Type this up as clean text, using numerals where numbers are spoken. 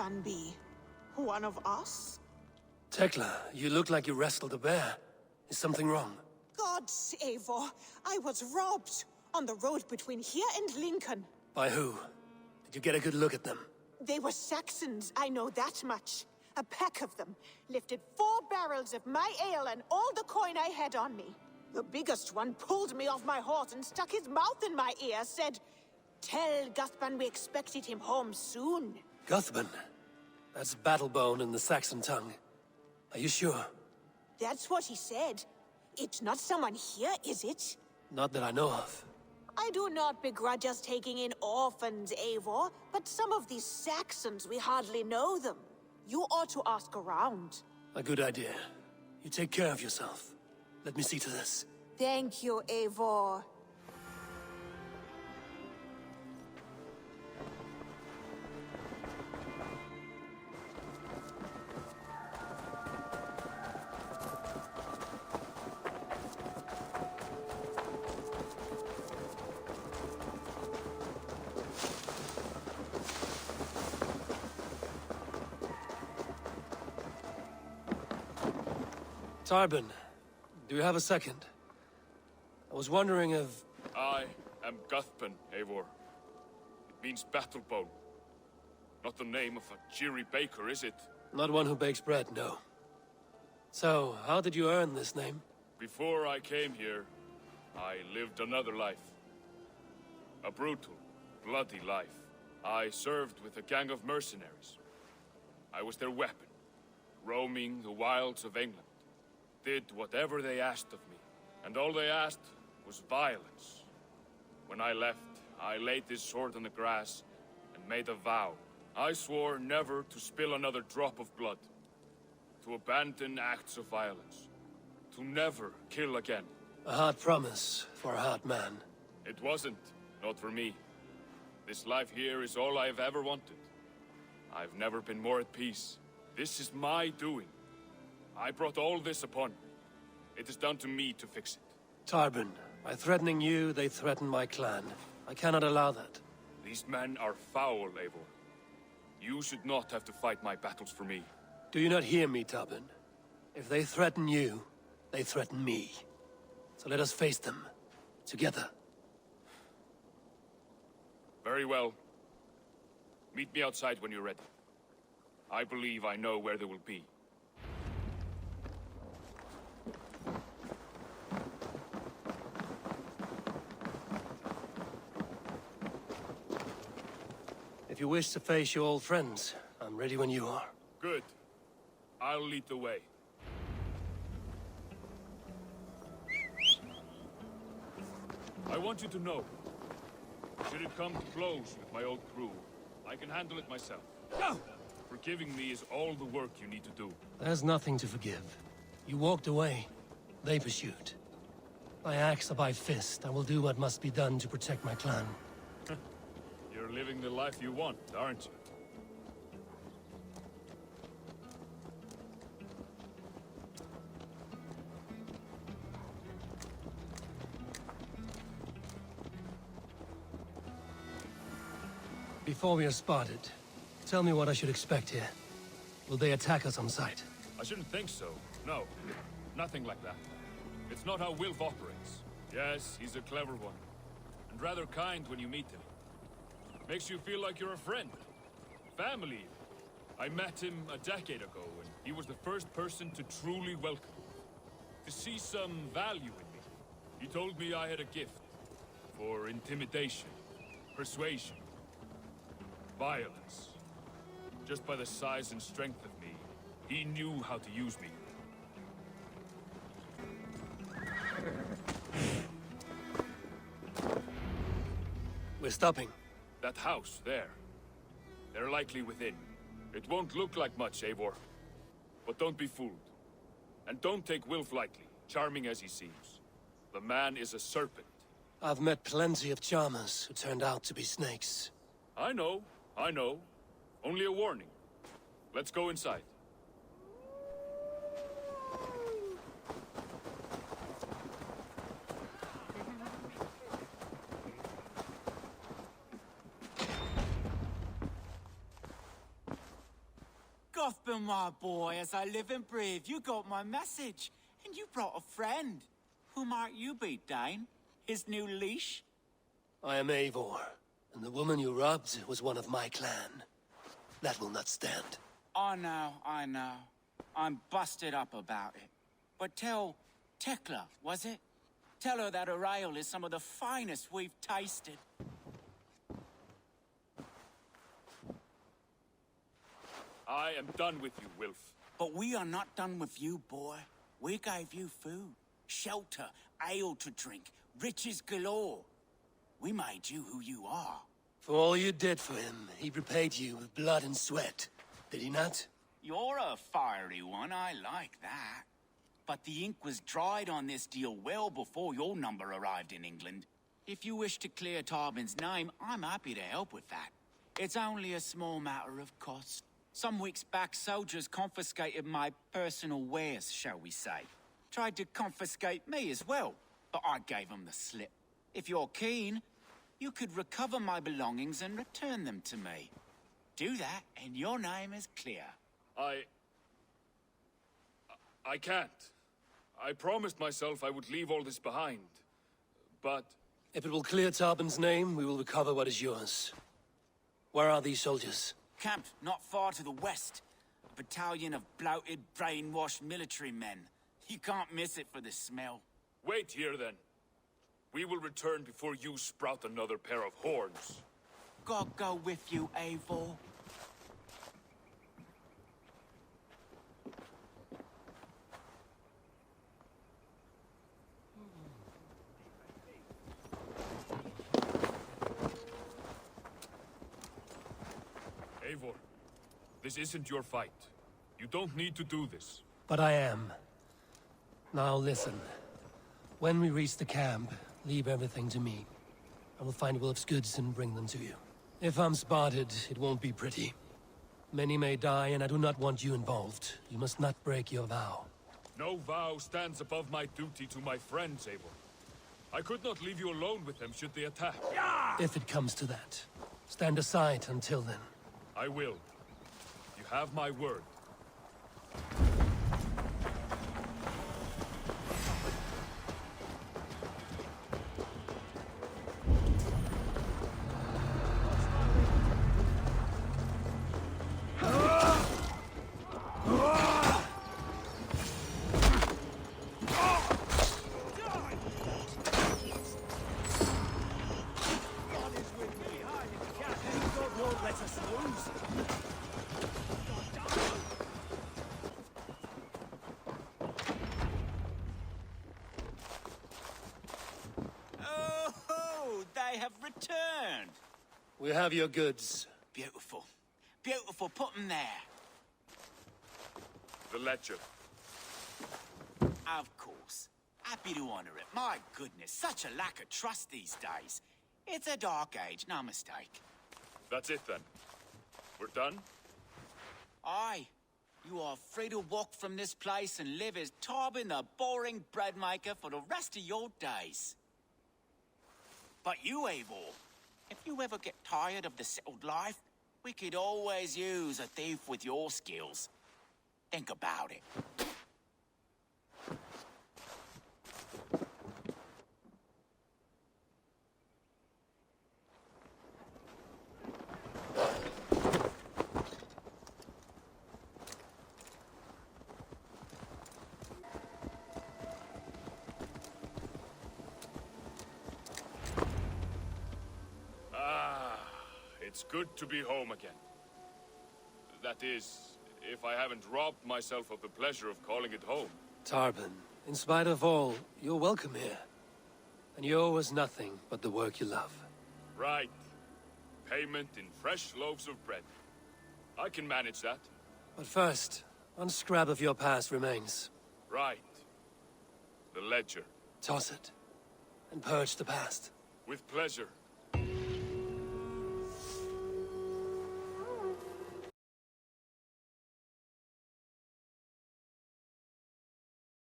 Guthban be? One of us? Tekla, you look like you wrestled a bear. Is something wrong? Gods, Eivor, I was robbed on the road between here and Lincoln. By who? Did you get a good look at them? They were Saxons, I know that much. A pack of them lifted 4 barrels of my ale and all the coin I had on me. The biggest one pulled me off my horse and stuck his mouth in my ear, said, "Tell Guthban we expected him home soon." Guthban? That's Battlebone in the Saxon tongue. Are you sure? That's what he said. It's not someone here, is it? Not that I know of. I do not begrudge us taking in orphans, Eivor, but some of these Saxons, we hardly know them. You ought to ask around. A good idea. You take care of yourself. Let me see to this. Thank you, Eivor. Tarban, do you have a second? I was wondering if... I am Guthban, Eivor. It means battlebone. Not the name of a cheery baker, is it? Not one who bakes bread, no. So, how did you earn this name? Before I came here, I lived another life. A brutal, bloody life. I served with a gang of mercenaries. I was their weapon, roaming the wilds of England. Did whatever they asked of me, and all they asked was violence. When I left, I laid this sword on the grass and made a vow. I swore never to spill another drop of blood, to abandon acts of violence, to never kill again. A hard promise for a hard man. It wasn't, not for me. This life here is all I've ever wanted. I've never been more at peace. This is my doing. I brought all this upon me. It is down to me to fix it. Tarban, by threatening you, they threaten my clan. I cannot allow that. These men are foul, Eivor. You should not have to fight my battles for me. Do you not hear me, Tarban? If they threaten you, they threaten me. So let us face them. Together. Very well. Meet me outside when you're ready. I believe I know where they will be. If you wish to face your old friends, I'm ready when you are. Good. I'll lead the way. I want you to know, should it come to blows with my old crew, I can handle it myself. No! Forgiving me is all the work you need to do. There's nothing to forgive. You walked away. They pursued. By axe or by fist, I will do what must be done to protect my clan. You're living the life you want, aren't you? Before we are spotted, tell me what I should expect here. Will they attack us on sight? I shouldn't think so. No. Nothing like that. It's not how Wilf operates. Yes, he's a clever one. And rather kind when you meet him. Makes you feel like you're a friend. Family. I met him a decade ago, and he was the first person to truly welcome me. To see some value in me. He told me I had a gift. For intimidation. Persuasion. Violence. Just by the size and strength of me, he knew how to use me. We're stopping. That house, there. They're likely within. It won't look like much, Eivor. But don't be fooled. And don't take Wilf lightly, charming as he seems. The man is a serpent. I've met plenty of charmers who turned out to be snakes. I know. Only a warning. Let's go inside. Guthban, my boy, as I live and breathe, you got my message. And you brought a friend. Who might you be, Dane? His new leash? I am Eivor, and the woman you robbed was one of my clan. That will not stand. I know. I'm busted up about it. But tell Tekla, was it? Tell her that her ale is some of the finest we've tasted. I am done with you, Wilf. But we are not done with you, boy. We gave you food, shelter, ale to drink, riches galore. We made you who you are. For all you did for him, he repaid you with blood and sweat. Did he not? You're a fiery one, I like that. But the ink was dried on this deal well before your number arrived in England. If you wish to clear Tarban's name, I'm happy to help with that. It's only a small matter of cost. Some weeks back, soldiers confiscated my personal wares, shall we say. Tried to confiscate me as well, but I gave them the slip. If you're keen, you could recover my belongings and return them to me. Do that, and your name is clear. I can't. I promised myself I would leave all this behind. But... If it will clear Tarban's name, we will recover what is yours. Where are these soldiers? Camped not far to the west. A battalion of bloated, brainwashed military men. You can't miss it for the smell. Wait here, then. We will return before you sprout another pair of horns. God go with you, Eivor. Eivor, this isn't your fight. You don't need to do this. But I am. Now listen. When we reach the camp, leave everything to me. I will find Wilf's goods and bring them to you. If I'm spotted, it won't be pretty. Many may die, and I do not want you involved. You must not break your vow. No vow stands above my duty to my friends, Eivor. I could not leave you alone with them should they attack. If it comes to that. Stand aside until then. I will. You have my word. Returned. We have your goods. Beautiful. Beautiful. Put them there. The ledger. Of course. Happy to honor it. My goodness, such a lack of trust these days. It's a dark age, no mistake. That's it, then. We're done? Aye. You are free to walk from this place and live as Tarban the boring bread maker for the rest of your days. But you, Eivor, if you ever get tired of the settled life, we could always use a thief with your skills. Think about it. It's good to be home again. That is, if I haven't robbed myself of the pleasure of calling it home. Tarban, in spite of all, you're welcome here. And you owe us nothing but the work you love. Right. Payment in fresh loaves of bread. I can manage that. But first, one scrap of your past remains. Right. The ledger. Toss it, and purge the past. With pleasure.